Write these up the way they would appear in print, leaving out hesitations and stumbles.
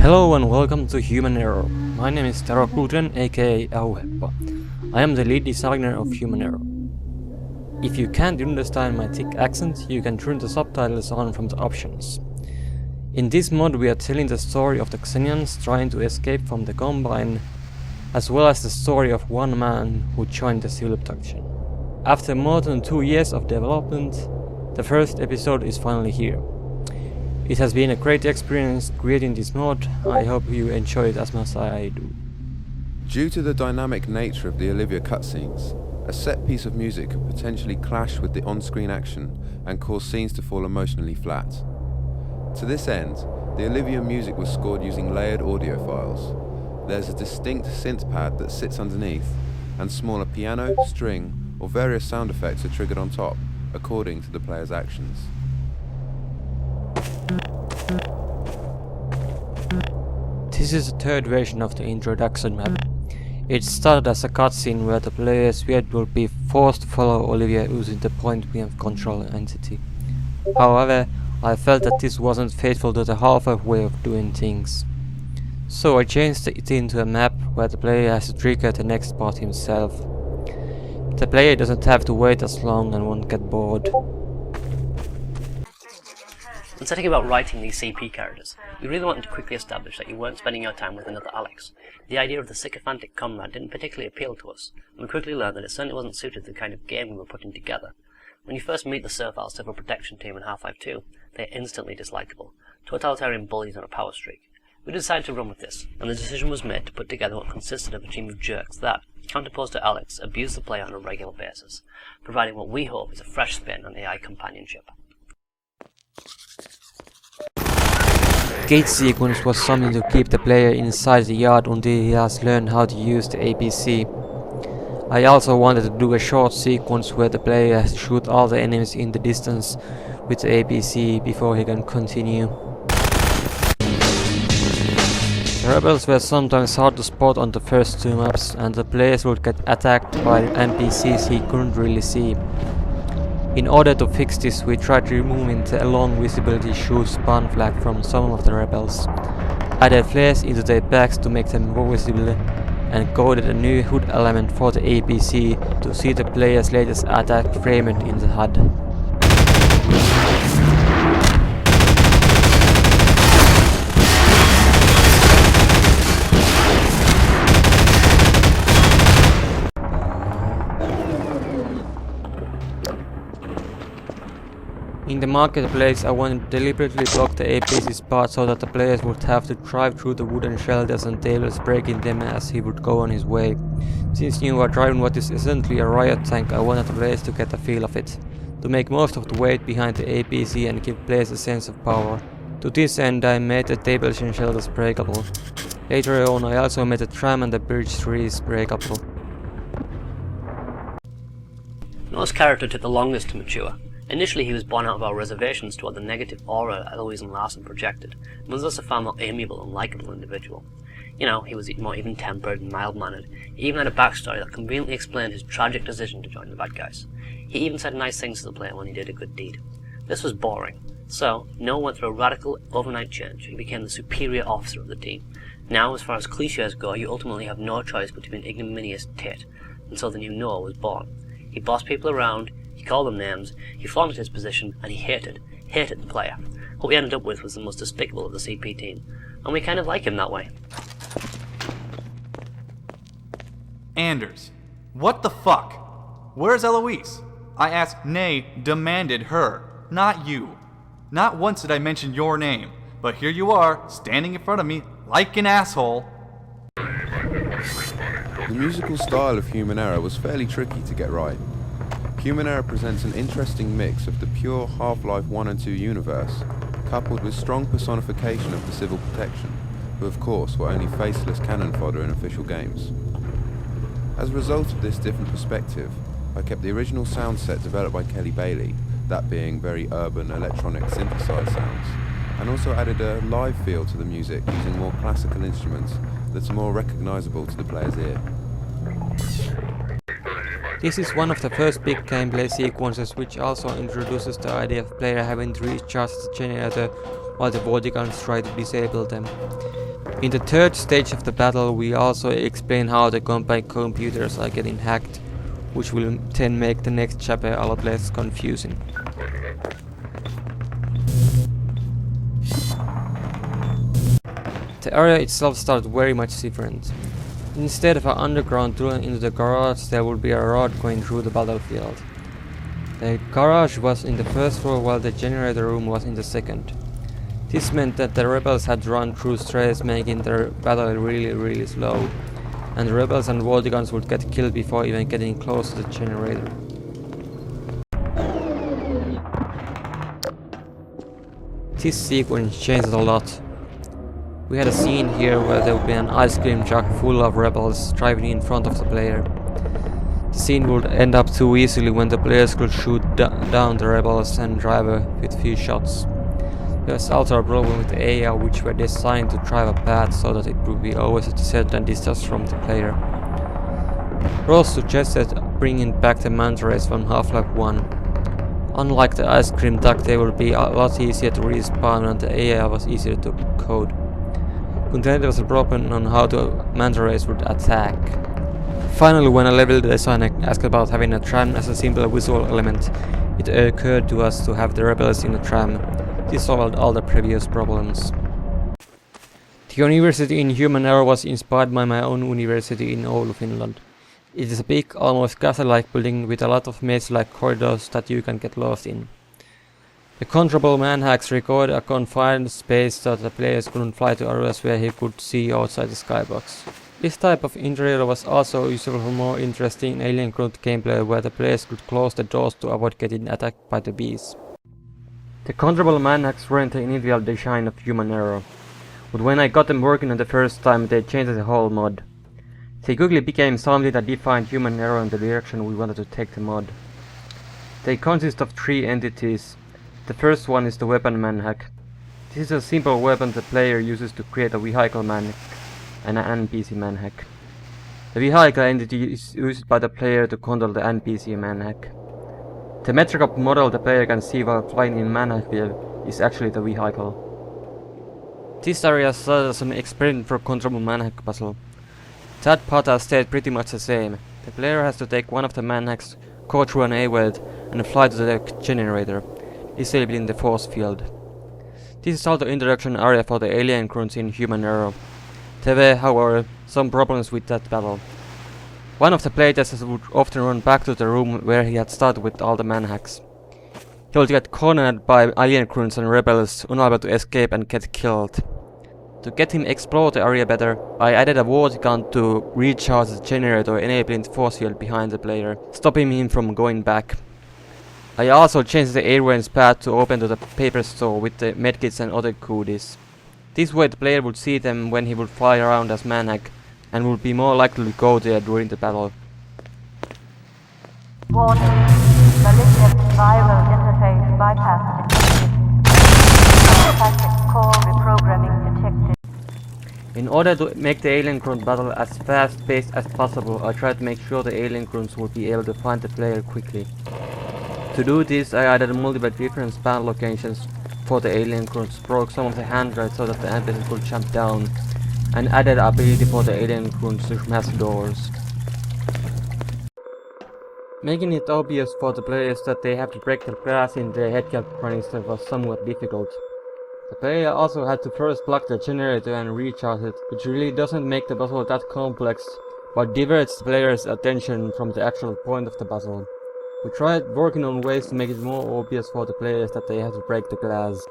Hello and welcome to Human Error. My name is Tero Kultren, aka Auheppa. I am the lead designer of Human Error. If you can't understand my thick accent, you can turn the subtitles on from the options. In this mod we are telling the story of the Xenians trying to escape from the Combine, as well as the story of one man who joined the civil protection. After more than 2 years of development, the first episode is finally here. It has been a great experience creating this mod. I hope you enjoy it as much as I do. Due to the dynamic nature of the Olivia cutscenes, a set piece of music could potentially clash with the on-screen action and cause scenes to fall emotionally flat. To this end, the Olivia music was scored using layered audio files. There's a distinct synth pad that sits underneath, and smaller piano, string, or various sound effects are triggered on top, according to the player's actions. This is the third version of the introduction map. It started as a cutscene where the player's Viet will be forced to follow Olivia using the point beam control entity. However, I felt that this wasn't faithful to the half-life way of doing things. So I changed it into a map where the player has to trigger the next part himself. The player doesn't have to wait as long and won't get bored. When setting about writing these CP characters, we really wanted to quickly establish that you weren't spending your time with another Alex. The idea of the sycophantic comrade didn't particularly appeal to us, and we quickly learned that it certainly wasn't suited to the kind of game we were putting together. When you first meet the Servile Civil Protection team in Half-Life 2, they are instantly dislikable, totalitarian bullies on a power streak. We decided to run with this, and the decision was made to put together what consisted of a team of jerks that, counterposed to Alex, abuse the player on a regular basis, providing what we hope is a fresh spin on AI companionship. Gate sequence was something to keep the player inside the yard until he has learned how to use the APC. I also wanted to do a short sequence where the player has to shoot all the enemies in the distance with the APC before he can continue. The rebels were sometimes hard to spot on the first 2 maps, and the players would get attacked by NPCs he couldn't really see. In order to fix this, we tried removing the long visibility shoot spawn flag from some of the rebels, added flares into their backs to make them more visible, and coded a new HUD element for the APC to see the player's latest attack framed in the HUD. In the marketplace, I wanted to deliberately block the APC's path so that the players would have to drive through the wooden shelters and tables, breaking them as he would go on his way. Since you are driving what is essentially a riot tank, I wanted the players to get a feel of it, to make most of the weight behind the APC and give players a sense of power. To this end, I made the tables and shelters breakable. Later on, I also made the tram and the bridge trees breakable. Noah's character took the longest to mature. Initially he was born out of our reservations toward the negative aura Eloise and Larson projected, and was thus a far more amiable and likeable individual. You know, he was more even-tempered and mild-mannered. He even had a backstory that conveniently explained his tragic decision to join the bad guys. He even said nice things to the player when he did a good deed. This was boring. So, Noah went through a radical, overnight change. He became the superior officer of the team. Now, as far as clichés go, you ultimately have no choice but to be an ignominious tit, and so the new Noah was born. He bossed people around, he called them names, he flaunted his position, and he hated the player. What we ended up with was the most despicable of the CP team, and we kind of like him that way. Anders, what the fuck? Where's Eloise? I asked, nay, demanded her, not you. Not once did I mention your name, but here you are, standing in front of me like an asshole. The musical style of Human Error was fairly tricky to get right. Human Error presents an interesting mix of the pure Half-Life 1 and 2 universe, coupled with strong personification of the Civil Protection, who of course were only faceless cannon fodder in official games. As a result of this different perspective, I kept the original sound set developed by Kelly Bailey, that being very urban electronic synthesized sounds, and also added a live feel to the music using more classical instruments that are more recognizable to the player's ear. This is one of the first big gameplay sequences, which also introduces the idea of player having to recharge the generator while the bodyguards try to disable them. In the third stage of the battle, we also explain how the combined computers are getting hacked, which will then make the next chapter a lot less confusing. The area itself started very much different. Instead of an underground tunnel into the garage, there would be a road going through the battlefield. The garage was in the first floor while the generator room was in the second. This meant that the rebels had to run through stairs, making their battle really slow, and the rebels and Voltigans would get killed before even getting close to the generator. This sequence changes a lot. We had a scene here where there would be an ice cream truck full of rebels driving in front of the player. The scene would end up too easily when the players could shoot down the rebels and driver with few shots. There was also a problem with the AI, which were designed to drive a path so that it would be always at a certain distance from the player. Ross suggested bringing back the manta rays from Half-Life 1. Unlike the ice cream duck, they would be a lot easier to respawn and the AI was easier to code. But then there was a problem on how the manta rays would attack. Finally, when a level designer asked about having a tram as a simple visual element, it occurred to us to have the rebels in a tram. This solved all the previous problems. The university in Human Error was inspired by my own university in Oulu, Finland. It is a big, almost castle-like building with a lot of maze-like corridors that you can get lost in. The controllable manhacks record a confined space so that the players couldn't fly to areas where he could see outside the skybox. This type of interior was also useful for more interesting alien grunt gameplay where the players could close the doors to avoid getting attacked by the bees. The controllable manhacks weren't the initial design of Human Error, but when I got them working on the first time they changed the whole mod. They quickly became something that defined Human Error in the direction we wanted to take the mod. They consist of 3 entities. The first one is the weapon manhack. This is a simple weapon the player uses to create a vehicle manhack and an NPC manhack. The vehicle entity is used by the player to control the NPC manhack. The metric model the player can see while flying in manhack field is actually the vehicle. This area started as an experiment for controllable manhack puzzle. That part has stayed pretty much the same. The player has to take one of the manhacks, go through an A-weld and fly to the generator, disabling the force field. This is also the introduction area for the alien grunts in Human Error. There were, however, some problems with that battle. One of the playtesters would often run back to the room where he had started with all the manhacks. He would get cornered by alien grunts and rebels, unable to escape and get killed. To get him explore the area better, I added a water gun to recharge the generator, enabling the force field behind the player, stopping him from going back. I also changed the airways path to open to the paper store with the medkits and other goodies. This way the player would see them when he would fly around as manhack, and would be more likely to go there during the battle. Warning. Malignant viral interface bypass detected. Tactic core reprogramming detected. In order to make the alien grunt battle as fast-paced as possible, I tried to make sure the alien grunts would be able to find the player quickly. To do this, I added multiple different spawn locations for the alien grunts, broke some of the handrails so that the NPCs could jump down, and added ability for the alien grunts to smash doors. Making it obvious for the players that they have to break the glass in the headcap canister was somewhat difficult. The player also had to first plug the generator and recharge it, which really doesn't make the puzzle that complex, but diverts the player's attention from the actual point of the puzzle. We tried working on ways to make it more obvious for the players that they have to break the glass.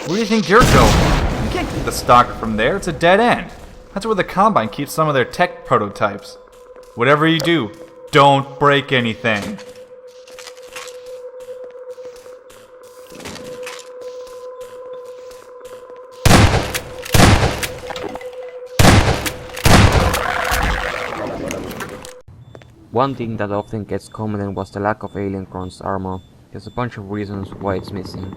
Where do you think you're going? You can't get the stock from there, it's a dead end. That's where the Combine keeps some of their tech prototypes. Whatever you do, don't break anything. One thing that often gets commented was the lack of alien grunts armor. There's a bunch of reasons why it's missing.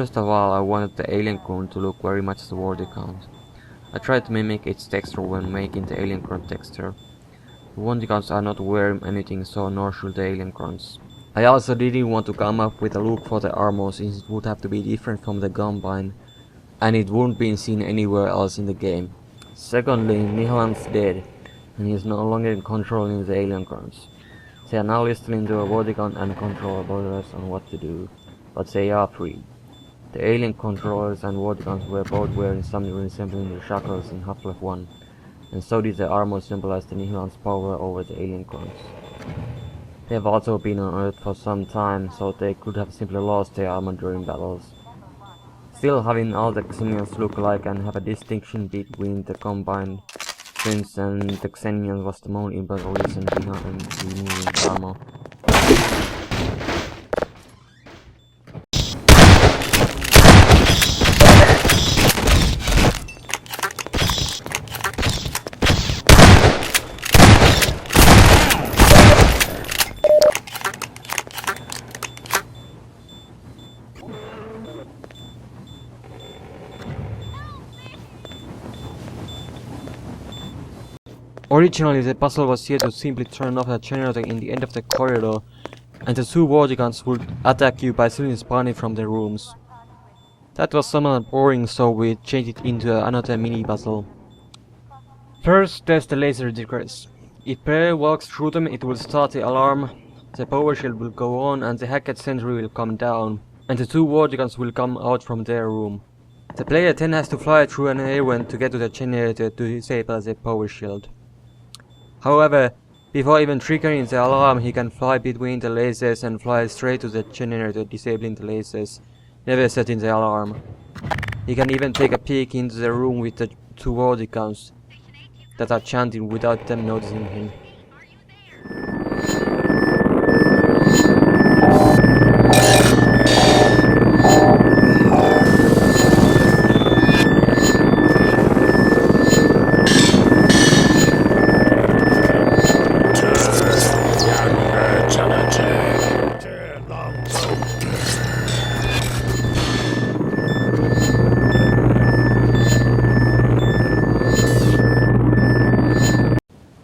First of all, I wanted the alien clone to look very much the Vortigaunt. I tried to mimic its texture when making the alien clone texture. The Vortigaunts are not wearing anything, so nor should the alien clones. I also didn't want to come up with a look for the armor, since it would have to be different from the Combine, and it wouldn't be seen anywhere else in the game. Secondly, Nihalan's dead, and he is no longer controlling the alien clones. They are now listening to a Vortigaunt and control others on what to do, but they are free. The alien controllers and Vortigaunts were both wearing something resembling the shackles in Half-Life 1, and so did the armor symbolize the Nihilan's power over the alien clones. They have also been on Earth for some time, so they could have simply lost their armor during battles. Still, having all the Xenians look alike and have a distinction between the combined twins and the Xenians was the most important reason behind removing the armor. Originally, the puzzle was here to simply turn off the generator in the end of the corridor, and the two Vortigaunts would attack you by stealing spawning from the rooms. That was somewhat boring, so we changed it into another mini puzzle. First, there's the laser diggers. If player walks through them, it will start the alarm, the power shield will go on, and the Hackett sentry will come down, and the two Vortigaunts will come out from their room. The player then has to fly through an air vent to get to the generator to disable the power shield. However, before even triggering the alarm, he can fly between the lasers and fly straight to the generator, disabling the lasers, never setting the alarm. He can even take a peek into the room with the two Vortigaunts that are chanting without them noticing him.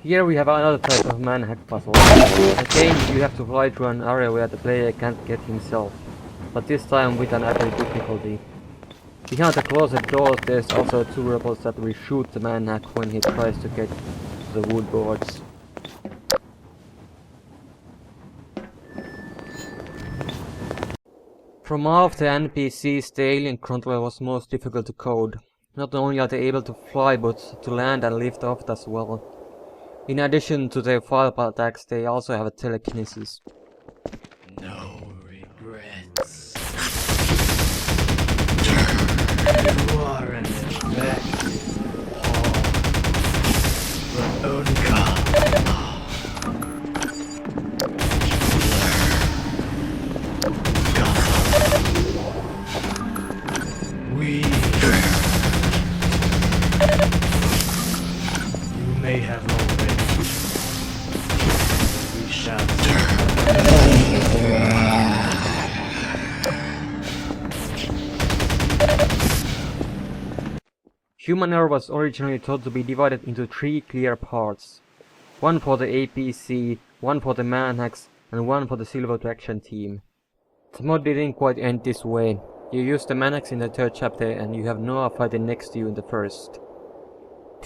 Here we have another type of man-hack puzzle. Again, you have to fly through an area where the player can't get himself, but this time with an added difficulty. Behind the closet doors there's also two robots that will shoot the man-hack when he tries to get to the wood boards. From all of the NPCs, the alien controller was most difficult to code. Not only are they able to fly, but to land and lift off as well. In addition to their fireball attacks, they also have a telekinesis. No regrets. You are an infected We You may have already. We shall Human error was originally thought to be divided into three clear parts. One for the APC, one for the manhacks, and one for the Silver Traction team. The mod didn't quite end this way. You use the manhacks in the third chapter and you have Noah fighting next to you in the first.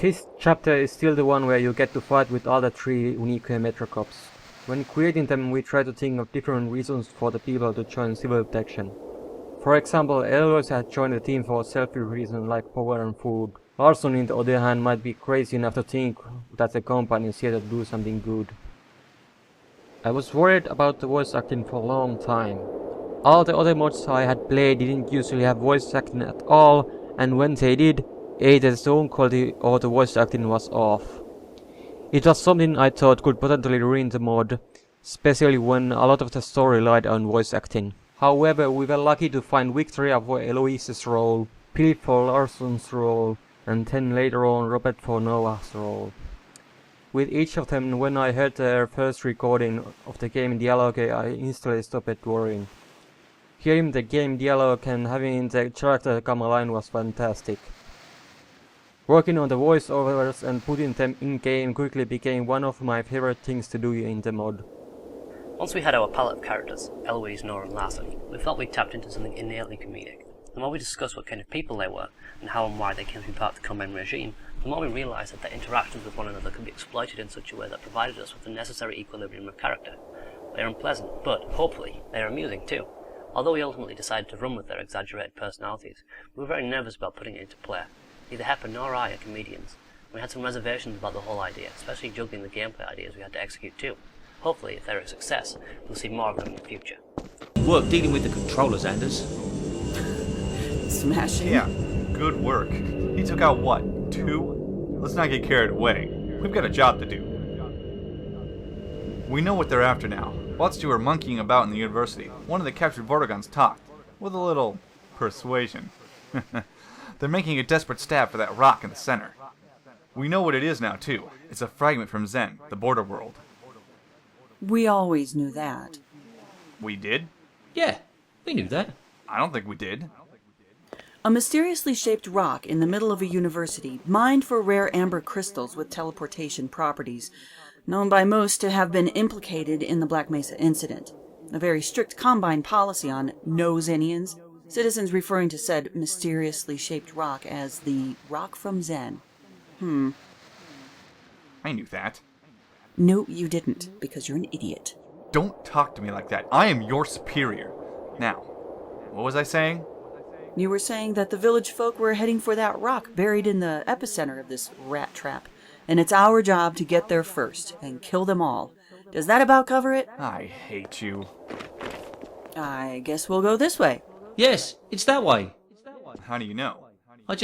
This chapter is still the one where you get to fight with all the three unique Metro Cops. When creating them, we try to think of different reasons for the people to join Civil Protection. For example, Eloise had joined the team for selfish reasons like power and food. Larson, on the other hand, might be crazy enough to think that the company is here to do something good. I was worried about the voice acting for a long time. All the other mods I had played didn't usually have voice acting at all, and when they did, either the sound quality or the voice acting was off. It was something I thought could potentially ruin the mod, especially when a lot of the story relied on voice acting. However, we were lucky to find Victoria for Eloise's role, Philip for Larson's role, and then later on Robert for Noah's role. With each of them, when I heard their first recording of the game in dialogue, I instantly stopped worrying. Hearing the game dialogue and having the character come alive was fantastic. Working on the voiceovers and putting them in-game quickly became one of my favorite things to do in the mod. Once we had our palette of characters, Eloise, Nora and Larson, we felt we'd tapped into something innately comedic. The more we discussed what kind of people they were, and how and why they came to be part of the Combine regime, the more we realised that their interactions with one another could be exploited in such a way that provided us with the necessary equilibrium of character. They are unpleasant, but, hopefully, they are amusing too. Although we ultimately decided to run with their exaggerated personalities, we were very nervous about putting it into play. Neither Hepper nor I are comedians. We had some reservations about the whole idea, especially juggling the gameplay ideas we had to execute too. Hopefully, if they're a success, we'll see more of them in the future. Work dealing with the controllers, Anders. Smashing. Yeah, good work. He took out what, 2? Let's not get carried away. We've got a job to do. We know what they're after now. Whilst you were monkeying about in the university, one of the captured Vortigons talked, with a little persuasion. They're making a desperate stab for that rock in the center. We know what it is now, too. It's a fragment from Zen, the border world. We always knew that. We did? Yeah, we knew that. I don't think we did. A mysteriously shaped rock in the middle of a university, mined for rare amber crystals with teleportation properties, known by most to have been implicated in the Black Mesa incident. A very strict Combine policy on no Zenians, citizens referring to said mysteriously shaped rock as the rock from Zen. I knew that. No, you didn't, because you're an idiot. Don't talk to me like that. I am your superior. Now, what was I saying? You were saying that the village folk were heading for that rock buried in the epicenter of this rat trap, and it's our job to get there first and kill them all. Does that about cover it? I hate you. I guess we'll go this way. Yes, it's that way. How do you know? I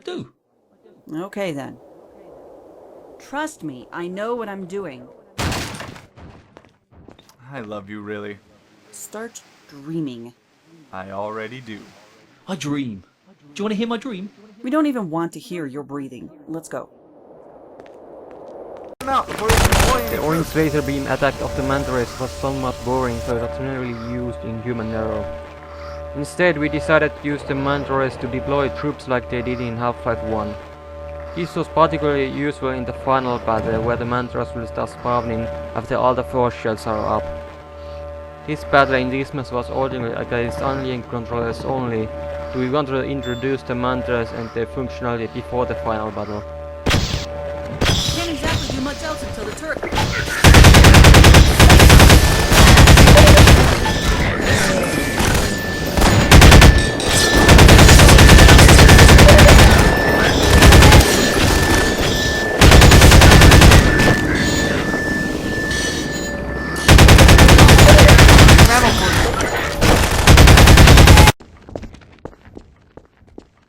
do. Okay then. Trust me, I know what I'm doing. I love you, really. Start dreaming. I already do. I dream. Do you want to hear my dream? We don't even want to hear your breathing. Let's go. The orange laser beam attack of the manta rays was somewhat boring, so it was not really used in Human Error. Instead, we decided to use the manta rays to deploy troops like they did in Half-Life 1. This was particularly useful in the final battle, where the manta rays will start spawning after all the force shells are up. This battle in this mess was ordinary against unlinked controllers only, so we wanted to introduce the manta rays and their functionality before the final battle. Can't exactly do much else until the turret.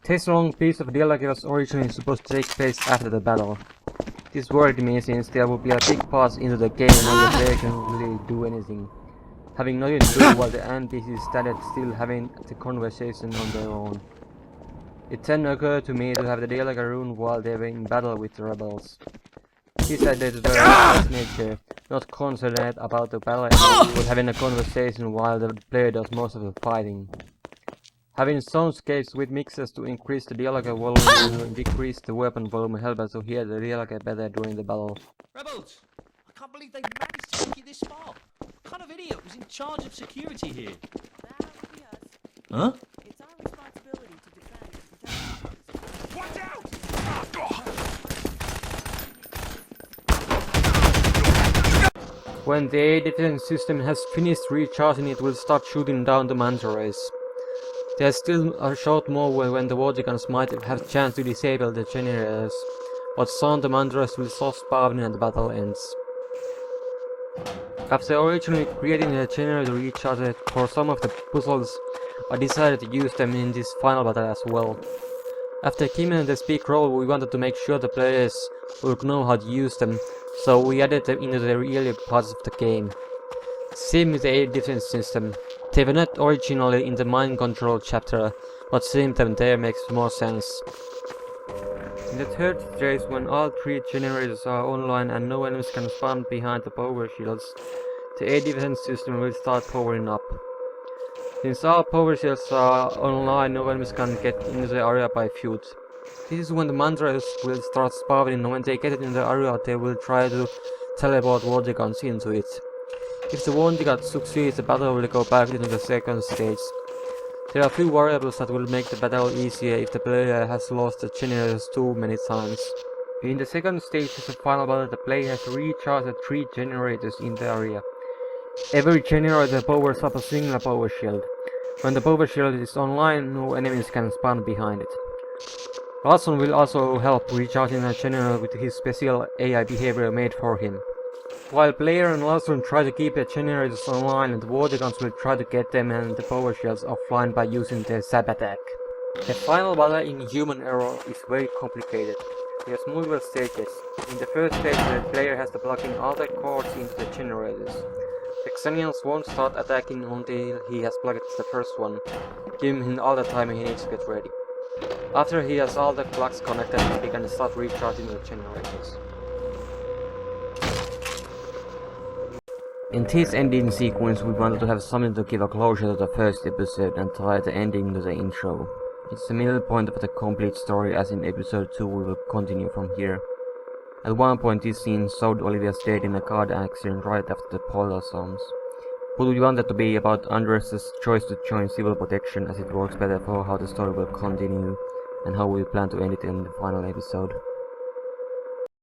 This long piece of dialogue was originally supposed to take place after the battle. This worried me since there would be a big pause into the game when the player can't really do anything. Having nothing to do while the NPCs started still having the conversation on their own. It then occurred to me to have the dialogue ruined while they were in battle with the rebels. This idea to their nature, not concerned about the battle but having a conversation while the player does most of the fighting. Having soundscapes with mixers to increase the dialogue volume and decrease the weapon volume helped us to hear the dialogue better during the battle. Rebels! I can't believe they managed to make it this far. What kind of idiot was in charge of security here? That would be us. Huh? It's our responsibility to defend and protect. Watch out! When the air defense system has finished recharging, it will start shooting down the manta rays. There's still a short more when the Vortigons might have chance to disable the generators, but soon the manta rays will stop spawning and the battle ends. After originally creating a generator recharger for some of the puzzles, I decided to use them in this final battle as well. After giving the big role, we wanted to make sure the players would know how to use them, so we added them into the early parts of the game. Same with the air defense system. They were not originally in the mind control chapter, but seeing them there makes more sense. In the third phase, when all 3 generators are online and no enemies can spawn behind the power shields, the air defense system will start powering up. Since all power shields are online, no enemies can get into the area by feud. This is when the mantras will start spawning, and when they get in the area they will try to teleport Vortigaunts into it. If the Vortigaunts succeeds, the battle will go back into the second stage. There are a few variables that will make the battle easier if the player has lost the generators too many times. In the second stage of the final battle, the player has recharged the 3 generators in the area. Every generator powers up a single power shield. When the power shield is online, no enemies can spawn behind it. Larson will also help recharging a generator with his special AI behavior made for him. While player and Larson try to keep the generators online, the Vortigaunts will try to get them and the power shields offline by using their zap attack. The final battle in Human Error is very complicated. There's multiple stages. In the first stage, the player has to plug in all the cords into the generators. The Xenians won't start attacking until he has plugged the first one, giving him all the time he needs to get ready. After he has all the plugs connected, he can start recharging the generators. In this ending sequence, we wanted to have something to give a closure to the first episode and tie the ending to the intro. It's the middle point of the complete story, as in episode 2 we will continue from here. At one point this scene showed Olivia's dead in a car accident right after the portal zones. But we wanted to be about Andres' choice to join civil protection, as it works better for how the story will continue and how we plan to end it in the final episode.